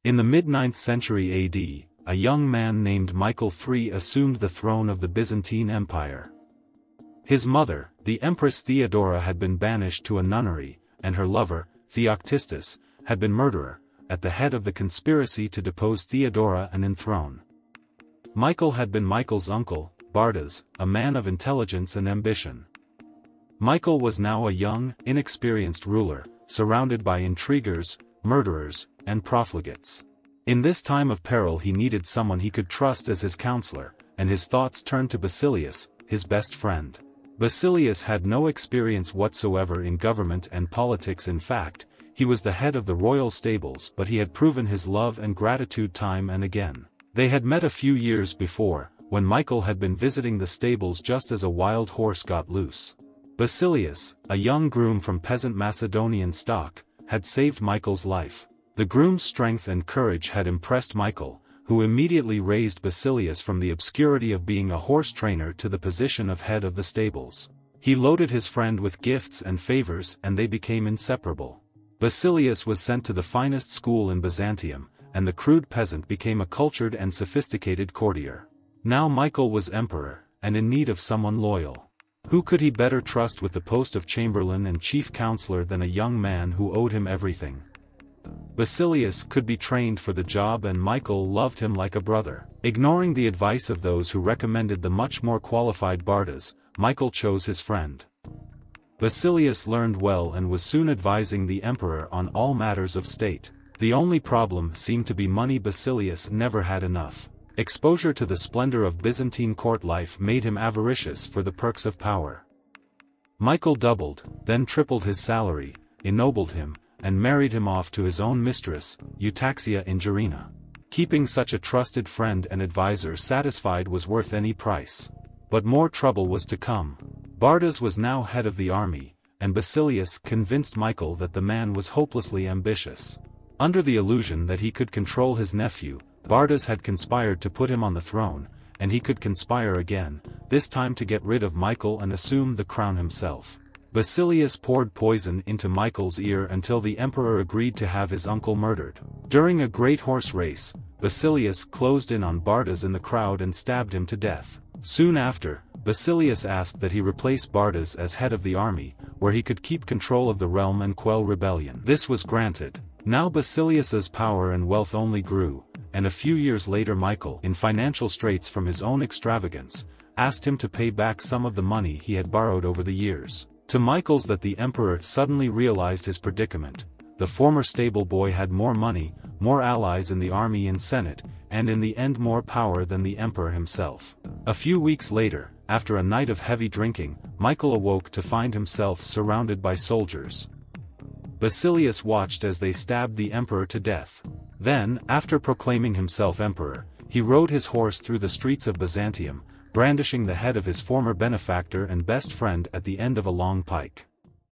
In the mid-9th century AD, a young man named Michael III assumed the throne of the Byzantine Empire. His mother, the Empress Theodora, had been banished to a nunnery, and her lover, Theoctistus, had been murderer, at the head of the conspiracy to depose Theodora and enthrone. Michael had been Michael's uncle, Bardas, a man of intelligence and ambition. Michael was now a young, inexperienced ruler, surrounded by intriguers, murderers, and profligates. In this time of peril he needed someone he could trust as his counselor, and his thoughts turned to Basilius, his best friend. Basilius had no experience whatsoever in government and politics. In fact, he was the head of the royal stables, but he had proven his love and gratitude time and again. They had met a few years before, when Michael had been visiting the stables just as a wild horse got loose. Basilius, a young groom from peasant Macedonian stock, had saved Michael's life. The groom's strength and courage had impressed Michael, who immediately raised Basilius from the obscurity of being a horse trainer to the position of head of the stables. He loaded his friend with gifts and favors, and they became inseparable. Basilius was sent to the finest school in Byzantium, and the crude peasant became a cultured and sophisticated courtier. Now Michael was emperor, and in need of someone loyal. Who could he better trust with the post of chamberlain and chief counselor than a young man who owed him everything? Basilius could be trained for the job, and Michael loved him like a brother. Ignoring the advice of those who recommended the much more qualified Bardas, Michael chose his friend. Basilius learned well and was soon advising the emperor on all matters of state. The only problem seemed to be money. Basilius never had enough. Exposure to the splendor of Byzantine court life made him avaricious for the perks of power. Michael doubled, then tripled his salary, ennobled him, and married him off to his own mistress, Eutaxia in Gerena. Keeping such a trusted friend and advisor satisfied was worth any price. But more trouble was to come. Bardas was now head of the army, and Basilius convinced Michael that the man was hopelessly ambitious. Under the illusion that he could control his nephew, Bardas had conspired to put him on the throne, and he could conspire again, this time to get rid of Michael and assume the crown himself. Basilius poured poison into Michael's ear until the emperor agreed to have his uncle murdered. During a great horse race, Basilius closed in on Bardas in the crowd and stabbed him to death. Soon after, Basilius asked that he replace Bardas as head of the army, where he could keep control of the realm and quell rebellion. This was granted. Now Basilius's power and wealth only grew, and a few years later Michael, in financial straits from his own extravagance, asked him to pay back some of the money he had borrowed over the years. To Michael's that the emperor suddenly realized his predicament. The former stable boy had more money, more allies in the army and senate, and in the end more power than the emperor himself. A few weeks later, after a night of heavy drinking, Michael awoke to find himself surrounded by soldiers. Basilius watched as they stabbed the emperor to death. Then, after proclaiming himself emperor, he rode his horse through the streets of Byzantium, brandishing the head of his former benefactor and best friend at the end of a long pike.